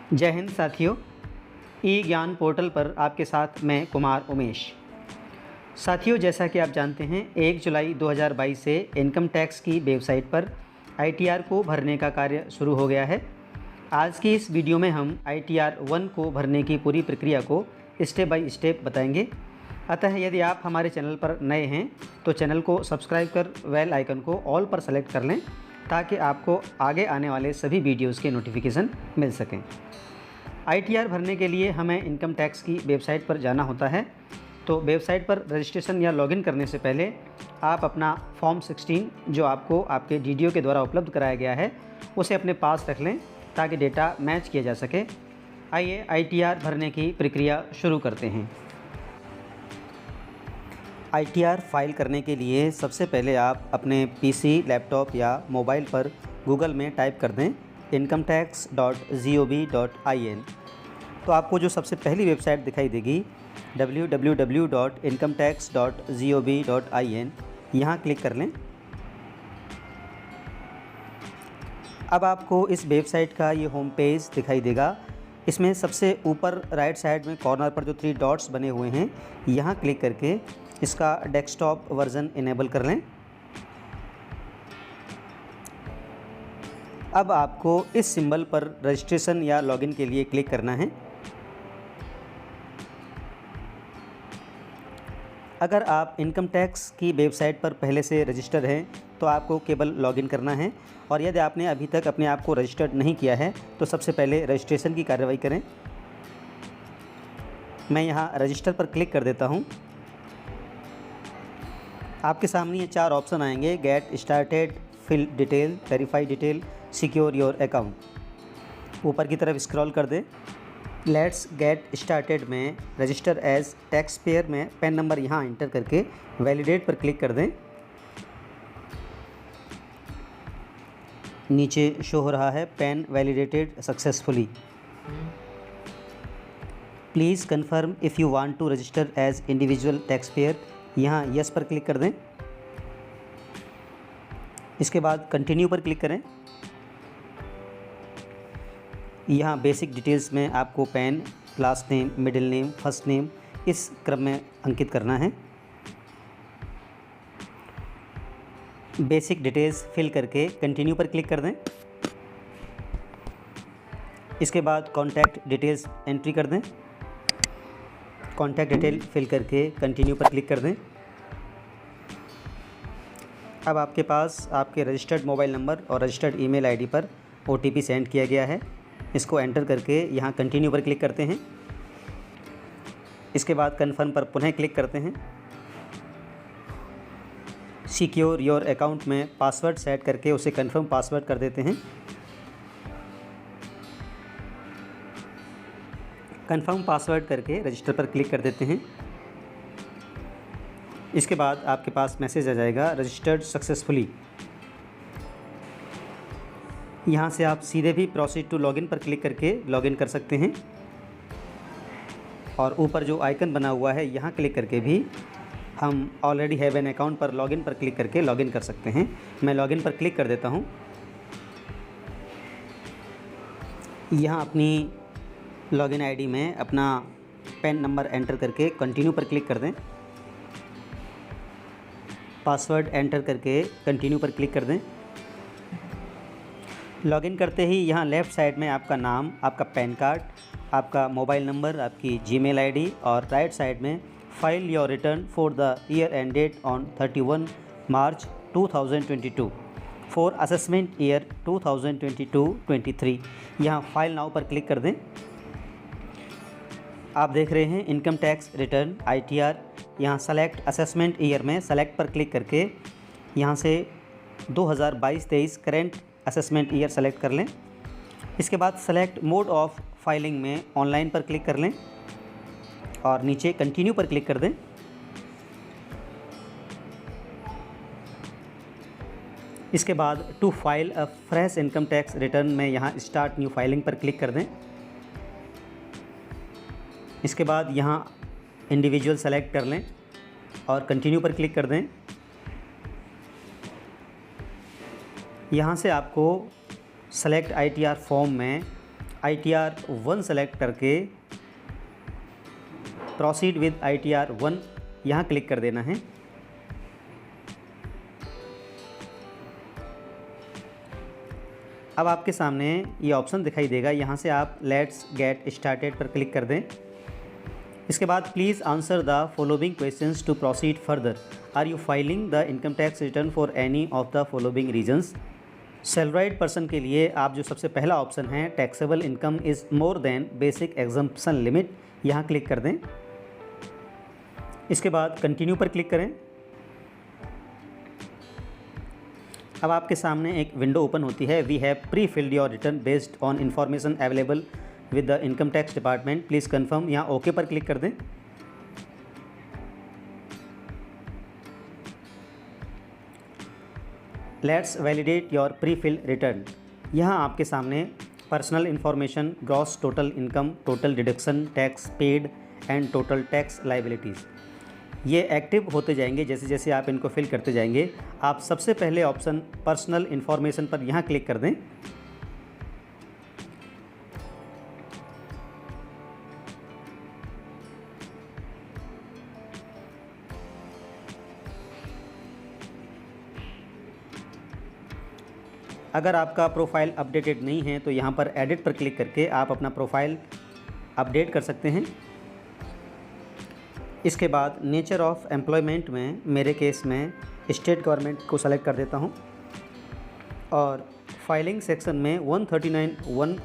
जय हिंद साथियों, ई ज्ञान पोर्टल पर आपके साथ मैं कुमार उमेश। साथियों, जैसा कि आप जानते हैं 1 जुलाई 2022 से इनकम टैक्स की वेबसाइट पर ITR को भरने का कार्य शुरू हो गया है। आज की इस वीडियो में हम ITR 1 को भरने की पूरी प्रक्रिया को स्टेप बाय स्टेप बताएंगे। अतः यदि आप हमारे चैनल पर नए हैं तो चैनल को सब्सक्राइब कर बेल आइकन को ऑल पर सेलेक्ट कर लें ताकि आपको आगे आने वाले सभी वीडियोज़ के नोटिफिकेशन मिल सकें। ITR भरने के लिए हमें इनकम टैक्स की वेबसाइट पर जाना होता है। तो वेबसाइट पर रजिस्ट्रेशन या लॉगिन करने से पहले आप अपना फॉर्म 16 जो आपको आपके DDO के द्वारा उपलब्ध कराया गया है उसे अपने पास रख लें ताकि डेटा मैच किया जा सके। आइए ITR भरने की प्रक्रिया शुरू करते हैं। ITR फाइल करने के लिए सबसे पहले आप अपने PC, लैपटॉप या मोबाइल पर गूगल में टाइप कर दें incometax.gov.in। तो आपको जो सबसे पहली वेबसाइट दिखाई देगी www.incometax.gov.in, यहाँ क्लिक कर लें। अब आपको इस वेबसाइट का ये होम पेज दिखाई देगा। इसमें सबसे ऊपर राइट साइड में कॉर्नर पर जो 3 डॉट्स बने हुए हैं यहाँ क्लिक करके इसका डेस्कटॉप वर्ज़न इनेबल कर लें। अब आपको इस सिंबल पर रजिस्ट्रेशन या लॉगिन के लिए क्लिक करना है। अगर आप इनकम टैक्स की वेबसाइट पर पहले से रजिस्टर हैं तो आपको केवल लॉगिन करना है, और यदि आपने अभी तक अपने आप को रजिस्टर्ड नहीं किया है तो सबसे पहले रजिस्ट्रेशन की कार्रवाई करें। मैं यहाँ रजिस्टर पर क्लिक कर देता हूँ। आपके सामने ये 4 ऑप्शन आएंगे: get started, fill detail, verify detail, secure your account. ऊपर की तरफ स्क्रॉल कर दें। लेट्स गेट स्टार्टेड में रजिस्टर एज टैक्स पेयर में पैन नंबर यहाँ इंटर करके वैलिडेट पर क्लिक कर दें। नीचे शो हो रहा है PAN validated successfully. Please confirm if you want to register as individual tax payer, यहाँ यस पर क्लिक कर दें। इसके बाद कंटिन्यू पर क्लिक करें। यहाँ बेसिक डिटेल्स में आपको pan, last name, middle name, first name इस क्रम में अंकित करना है। बेसिक डिटेल्स फिल करके कंटिन्यू पर क्लिक कर दें। इसके बाद कॉन्टैक्ट डिटेल्स एंट्री कर दें। कॉन्टैक्ट डिटेल फिल करके कंटिन्यू पर क्लिक कर दें। अब आपके पास आपके रजिस्टर्ड मोबाइल नंबर और रजिस्टर्ड ईमेल आईडी पर OTP सेंड किया गया है। इसको एंटर करके यहाँ कंटिन्यू पर क्लिक करते हैं। इसके बाद कन्फर्म पर पुनः क्लिक करते हैं। सिक्योर योर अकाउंट में पासवर्ड सेट करके उसे कन्फर्म पासवर्ड कर देते हैं। कन्फर्म पासवर्ड करके रजिस्टर पर क्लिक कर देते हैं। इसके बाद आपके पास मैसेज आ जाएगा रजिस्टर्ड सक्सेसफुली। यहाँ से आप सीधे भी प्रोसीड टू लॉगिन पर क्लिक करके लॉगिन कर सकते हैं, और ऊपर जो आइकन बना हुआ है यहाँ क्लिक करके भी हम ऑलरेडी हैव एन अकाउंट पर लॉगिन पर क्लिक करके लॉगिन कर सकते हैं। मैं लॉगिन पर क्लिक कर देता हूँ। यहाँ अपनी लॉगिन आईडी में अपना पैन नंबर एंटर करके कंटिन्यू पर क्लिक कर दें। पासवर्ड एंटर करके कंटिन्यू पर क्लिक कर दें। लॉगिन करते ही यहाँ लेफ़्ट साइड में आपका नाम, आपका पैन कार्ड, आपका मोबाइल नंबर, आपकी जीमेल आईडी, और राइट साइड में file your return for the year end date on 31 March 2022 for assessment year 2022-23, यहाँ फाइल नाउ पर क्लिक कर दें। आप देख रहे हैं इनकम टैक्स रिटर्न ITR। यहाँ सेलेक्ट असेसमेंट ईयर में सेलेक्ट पर क्लिक करके यहाँ से 2022-23 करेंट असेसमेंट ईयर सेलेक्ट कर लें। इसके बाद सेलेक्ट मोड ऑफ फाइलिंग में ऑनलाइन पर क्लिक कर लें और नीचे कंटिन्यू पर क्लिक कर दें। इसके बाद to file a fresh income tax return में यहाँ स्टार्ट न्यू फाइलिंग पर क्लिक कर दें। इसके बाद यहाँ इंडिविजुअल सेलेक्ट कर लें और कंटिन्यू पर क्लिक कर दें। यहाँ से आपको सेलेक्ट ITR फॉर्म में ITR 1 सेलेक्ट करके प्रोसीड विद ITR 1 यहाँ क्लिक कर देना है। अब आपके सामने ये ऑप्शन दिखाई देगा, यहाँ से आप लेट्स गेट स्टार्टेड पर क्लिक कर दें। इसके बाद please answer the following questions to proceed further. Are you filing the income tax return for any of the following reasons. Salaried person के लिए आप जो सबसे पहला ऑप्शन है taxable income is more than basic exemption limit, यहाँ click कर दें। इसके बाद कंटिन्यू पर क्लिक करें। अब आपके सामने एक विंडो ओपन होती है। We have pre filled your return based on information available with the income tax department, please confirm, यहाँ ओके पर क्लिक कर दें। Let's validate your pre filled return. यहाँ आपके सामने personal information, gross total income, total deduction, tax paid and total tax liabilities ये active होते जाएंगे जैसे जैसे आप इनको फिल करते जाएंगे। आप सबसे पहले ऑप्शन पर्सनल इन्फॉर्मेशन पर यहाँ क्लिक कर दें। अगर आपका प्रोफाइल अपडेटेड नहीं है तो यहाँ पर एडिट पर क्लिक करके आप अपना प्रोफाइल अपडेट कर सकते हैं। इसके बाद नेचर ऑफ एम्प्लॉयमेंट में मेरे केस में स्टेट गवर्नमेंट को सेलेक्ट कर देता हूँ और फाइलिंग सेक्शन में 139(1)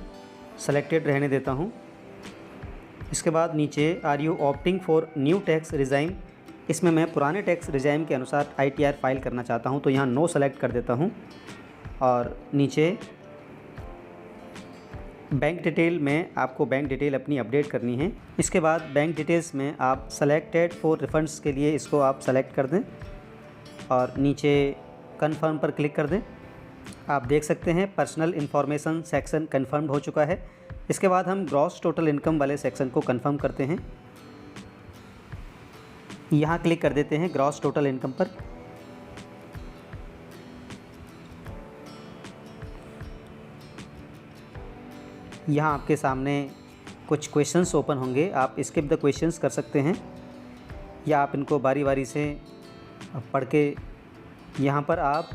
सेलेक्टेड रहने देता हूँ। इसके बाद नीचे are you opting for new tax regime, इसमें मैं पुराने टैक्स रिजाइम के अनुसार ITR फाइल करना चाहता हूँ तो यहाँ नो सेलेक्ट कर देता हूँ। और नीचे बैंक डिटेल में आपको बैंक डिटेल अपनी अपडेट करनी है। इसके बाद बैंक डिटेल्स में आप सेलेक्टेड फॉर रिफंड्स के लिए इसको आप सेलेक्ट कर दें और नीचे कन्फर्म पर क्लिक कर दें। आप देख सकते हैं पर्सनल इन्फॉर्मेशन सेक्शन कन्फर्म्ड हो चुका है। इसके बाद हम ग्रॉस टोटल इनकम वाले सेक्शन को कन्फर्म करते हैं। यहाँ क्लिक कर देते हैं ग्रॉस टोटल इनकम पर। यहाँ आपके सामने कुछ क्वेश्चंस ओपन होंगे, आप स्किप द क्वेश्चंस कर सकते हैं या आप इनको बारी बारी से पढ़ के यहाँ पर आप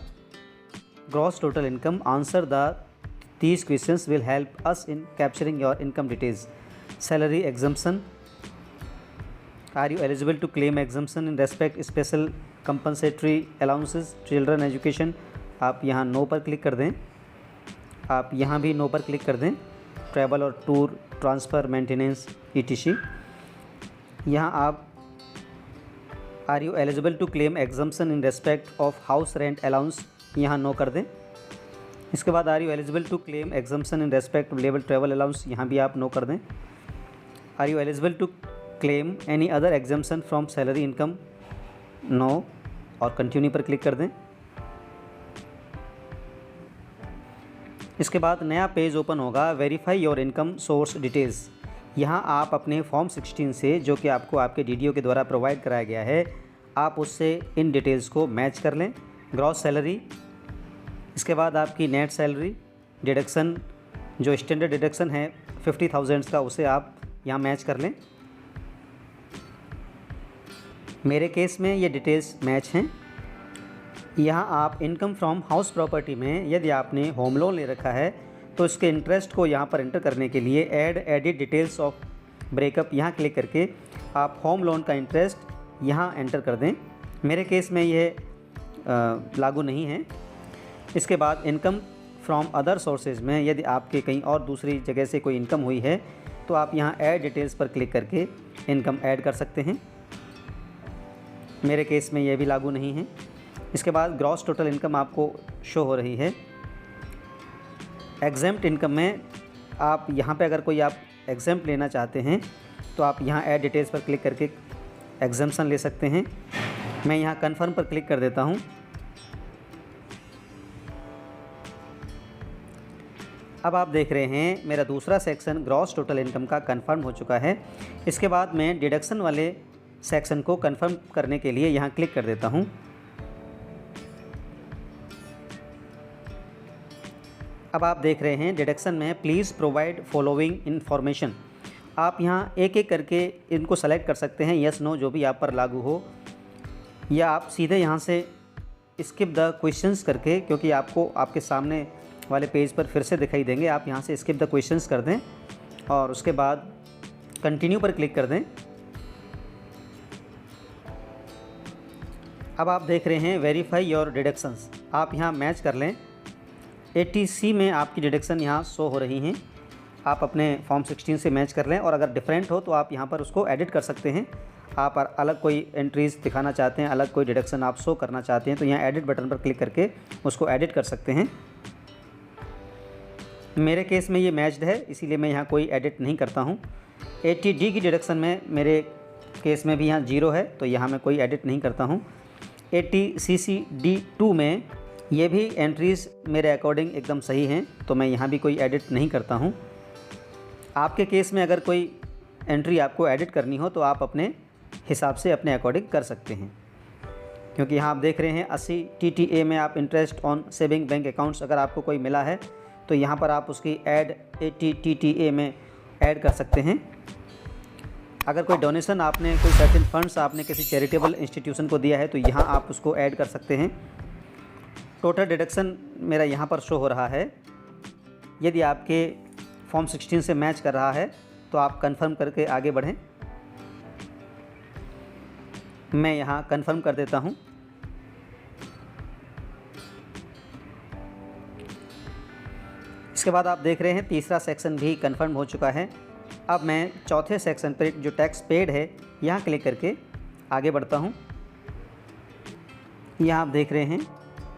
gross total income answer the 30 questions will help us in capturing your income details. Salary exemption, are you eligible to claim exemption in respect special compensatory allowances children education, आप यहाँ नो पर क्लिक कर दें। आप यहाँ भी no पर click कर दें। ट्रैवल और टूर, ट्रांसफ़र, मेंटेनेंस ETC, यहाँ आप are you eligible to claim exemption in respect of house rent allowance, यहाँ नो कर दें। इसके बाद are you eligible to claim exemption in respect of level travel allowance, यहाँ भी आप नो कर दें। Are you eligible to claim any other exemption from salary income, no, और कंटिन्यू पर क्लिक कर दें। इसके बाद नया पेज ओपन होगा, verify your income source details. यहाँ आप अपने फॉर्म 16 से जो कि आपको आपके DDO के द्वारा प्रोवाइड कराया गया है, आप उससे इन डिटेल्स को मैच कर लें। ग्रॉस सैलरी, इसके बाद आपकी नेट सैलरी, डिडक्शन जो स्टैंडर्ड डिडक्शन है 50,000 का, उसे आप यहाँ मैच कर लें। मेरे केस में ये डिटेल्स मैच हैं। यहाँ आप इनकम फ्रॉम हाउस प्रॉपर्टी में यदि आपने होम लोन ले रखा है तो इसके इंटरेस्ट को यहाँ पर एंटर करने के लिए add edit details of breakup, यहाँ क्लिक करके आप होम लोन का इंटरेस्ट यहाँ एंटर कर दें। मेरे केस में यह लागू नहीं है। इसके बाद इनकम फ्रॉम अदर सोर्सेज में यदि आपके कहीं और दूसरी जगह से कोई इनकम हुई है तो आप यहाँ ऐड डिटेल्स पर क्लिक करके इनकम ऐड कर सकते हैं। मेरे केस में यह भी लागू नहीं है। इसके बाद ग्रॉस टोटल इनकम आपको शो हो रही है। एग्जेम्प्ट इनकम में आप यहाँ पे अगर कोई आप एग्जेम्प्ट लेना चाहते हैं तो आप यहाँ ऐड डिटेल्स पर क्लिक करके एग्जेम्पशन ले सकते हैं। मैं यहाँ कन्फर्म पर क्लिक कर देता हूँ। अब आप देख रहे हैं मेरा दूसरा सेक्शन ग्रॉस टोटल इनकम का कन्फर्म हो चुका है। इसके बाद मैं डिडक्शन वाले सेक्शन को कन्फर्म करने के लिए यहाँ क्लिक कर देता हूँ। अब आप देख रहे हैं डिडक्शन में प्लीज़ प्रोवाइड फॉलोइंग इन्फॉर्मेशन। आप यहाँ एक एक करके इनको सेलेक्ट कर सकते हैं, यस नो जो भी आप पर लागू हो, या आप सीधे यहाँ से स्किप द क्वेश्चंस करके, क्योंकि आपको आपके सामने वाले पेज पर फिर से दिखाई देंगे, आप यहाँ से स्किप द क्वेश्चंस कर दें और उसके बाद कंटिन्यू पर क्लिक कर दें। अब आप देख रहे हैं वेरीफाई योर डिडक्शंस। आप यहाँ मैच कर लें। 80C में आपकी डिडक्शन यहाँ शो हो रही हैं, आप अपने फॉर्म 16 से मैच कर लें, और अगर डिफरेंट हो तो आप यहाँ पर उसको एडिट कर सकते हैं। आप अलग कोई एंट्रीज़ दिखाना चाहते हैं, अलग कोई डिडक्शन आप शो करना चाहते हैं, तो यहाँ एडिट बटन पर क्लिक करके उसको एडिट कर सकते हैं। मेरे केस में ये मैच्ड है, इसीलिए मैं यहाँ कोई एडिट नहीं करता हूँ। 80D की डिडक्शन में मेरे केस में भी यहाँ 0 है, तो यहाँ मैं कोई एडिट नहीं करता हूँ। 80CCD2 में ये भी एंट्रीज़ मेरे अकॉर्डिंग एकदम सही हैं, तो मैं यहाँ भी कोई एडिट नहीं करता हूँ। आपके केस में अगर कोई एंट्री आपको एडिट करनी हो तो आप अपने हिसाब से अपने अकॉर्डिंग कर सकते हैं, क्योंकि यहाँ आप देख रहे हैं 80 TTA में आप interest on saving bank accounts अगर आपको कोई मिला है तो यहाँ पर आप उसकी ऐड 80 TTA में ऐड कर सकते हैं। अगर कोई डोनेशन आपने कोई सर्टेन फंड्स आपने किसी चैरिटेबल इंस्टीट्यूशन को दिया है तो यहाँ आप उसको ऐड कर सकते हैं। टोटल डिडक्शन मेरा यहाँ पर शो हो रहा है। यदि आपके फॉर्म 16 से मैच कर रहा है तो आप कंफर्म करके आगे बढ़ें। मैं यहाँ कंफर्म कर देता हूँ। इसके बाद आप देख रहे हैं तीसरा सेक्शन भी कंफर्म हो चुका है। अब मैं चौथे सेक्शन पर जो टैक्स पेड है यहाँ क्लिक करके आगे बढ़ता हूँ। यहाँ आप देख रहे हैं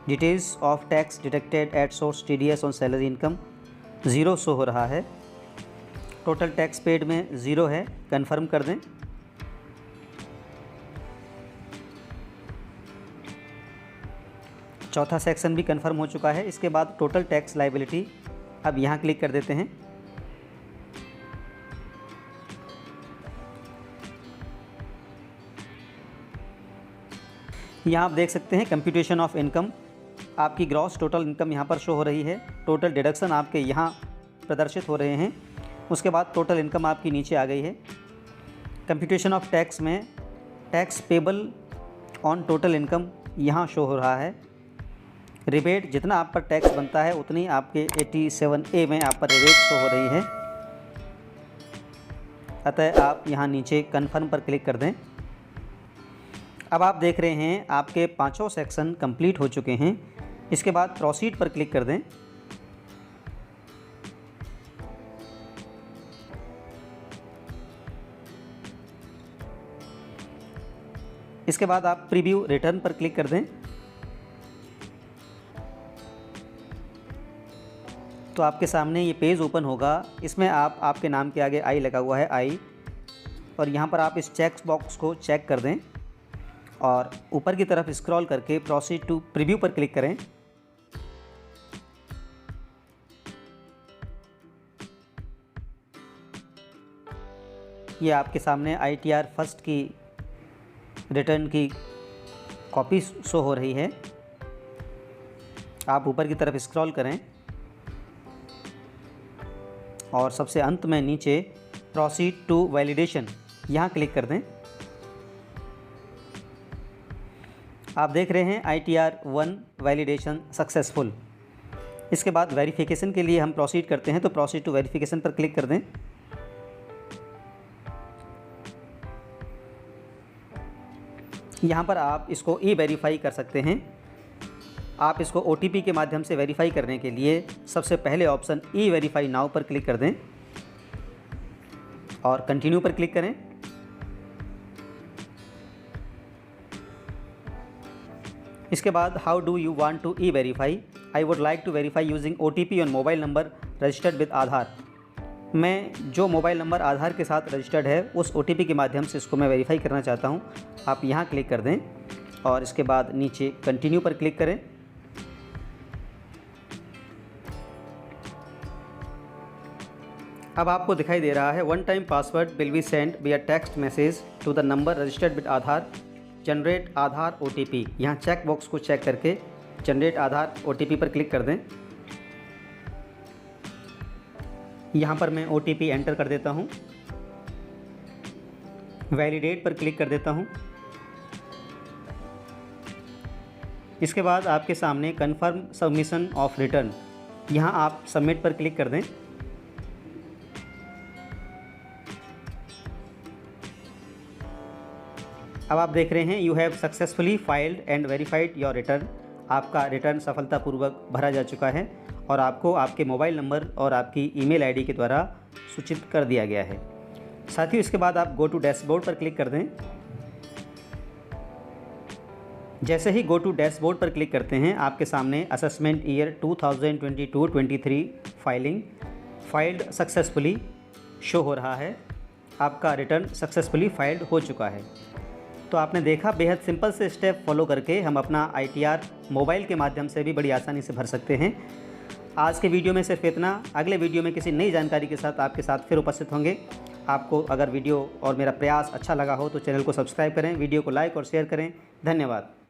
details of tax deducted at source TDS on salary income 0 show हो रहा है। टोटल टैक्स पेड में 0 है, कंफर्म कर दें। चौथा सेक्शन भी कंफर्म हो चुका है। इसके बाद टोटल टैक्स लायबिलिटी, अब यहाँ क्लिक कर देते हैं। यहाँ आप देख सकते हैं कंप्यूटेशन ऑफ इनकम, आपकी ग्रॉस टोटल इनकम यहाँ पर शो हो रही है। टोटल डिडक्शन आपके यहाँ प्रदर्शित हो रहे हैं। उसके बाद टोटल इनकम आपकी नीचे आ गई है। कंप्यूटेशन ऑफ टैक्स में tax payable on total income यहाँ शो हो रहा है। रिबेट जितना आप पर टैक्स बनता है उतनी आपके 87A में आप पर रिबेट शो हो रही है। अतः आप यहाँ नीचे कन्फर्म पर क्लिक कर दें। अब आप देख रहे हैं आपके पांचों सेक्शन कंप्लीट हो चुके हैं। इसके बाद प्रोसीड पर क्लिक कर दें। इसके बाद आप प्रीव्यू रिटर्न पर क्लिक कर दें। तो आपके सामने ये पेज ओपन होगा। इसमें आप आपके नाम के आगे आई लगा हुआ है, आई, और यहाँ पर आप इस चेक बॉक्स को चेक कर दें और ऊपर की तरफ स्क्रॉल करके प्रोसीड टू प्रीव्यू पर क्लिक करें। ये आपके सामने ITR फर्स्ट की रिटर्न की कॉपी शो हो रही है। आप ऊपर की तरफ स्क्रॉल करें और सबसे अंत में नीचे प्रोसीड टू वैलिडेशन यहाँ क्लिक कर दें। आप देख रहे हैं ITR 1 वैलिडेशन सक्सेसफुल। इसके बाद वेरिफिकेशन के लिए हम प्रोसीड करते हैं, तो प्रोसीड टू वेरिफिकेशन पर क्लिक कर दें। यहाँ पर आप इसको वेरीफाई कर सकते हैं। आप इसको OTP के माध्यम से वेरीफाई करने के लिए सबसे पहले ऑप्शन वेरीफाई नाउ पर क्लिक कर दें और कंटिन्यू पर क्लिक करें। इसके बाद how do you want to verify? I would like to verify using OTP on mobile number registered with Aadhaar. मैं जो मोबाइल नंबर आधार के साथ रजिस्टर्ड है उस OTP के माध्यम से इसको मैं वेरीफाई करना चाहता हूँ। आप यहाँ क्लिक कर दें और इसके बाद नीचे कंटिन्यू पर क्लिक करें। अब आपको दिखाई दे रहा है one time password will be send via text message to the number registered with Aadhaar, generate Aadhaar OTP। यहाँ चेक बॉक्स को चेक करके जनरेट आधार OTP पर क्लिक कर दें। यहाँ पर मैं OTP एंटर कर देता हूँ, वैलिडेट पर क्लिक कर देता हूँ। इसके बाद आपके सामने कन्फर्म सबमिशन ऑफ रिटर्न, यहाँ आप सबमिट पर क्लिक कर दें। अब आप देख रहे हैं you have successfully filed and verified your return. आपका रिटर्न सफलतापूर्वक भरा जा चुका है और आपको आपके मोबाइल नंबर और आपकी ईमेल आईडी के द्वारा सूचित कर दिया गया है। साथियों, इसके बाद आप गो टू डैशबोर्ड पर क्लिक कर दें। जैसे ही गो टू डैशबोर्ड पर क्लिक करते हैं, आपके सामने assessment year 2022-23 filed successfully show हो रहा है। आपका रिटर्न सक्सेसफुली फाइल्ड हो चुका है। तो आपने देखा, बेहद सिंपल से स्टेप फॉलो करके हम अपना ITR मोबाइल के माध्यम से भी बड़ी आसानी से भर सकते हैं। आज के वीडियो में सिर्फ इतना। अगले वीडियो में किसी नई जानकारी के साथ आपके साथ फिर उपस्थित होंगे। आपको अगर वीडियो और मेरा प्रयास अच्छा लगा हो तो चैनल को सब्सक्राइब करें, वीडियो को लाइक और शेयर करें। धन्यवाद।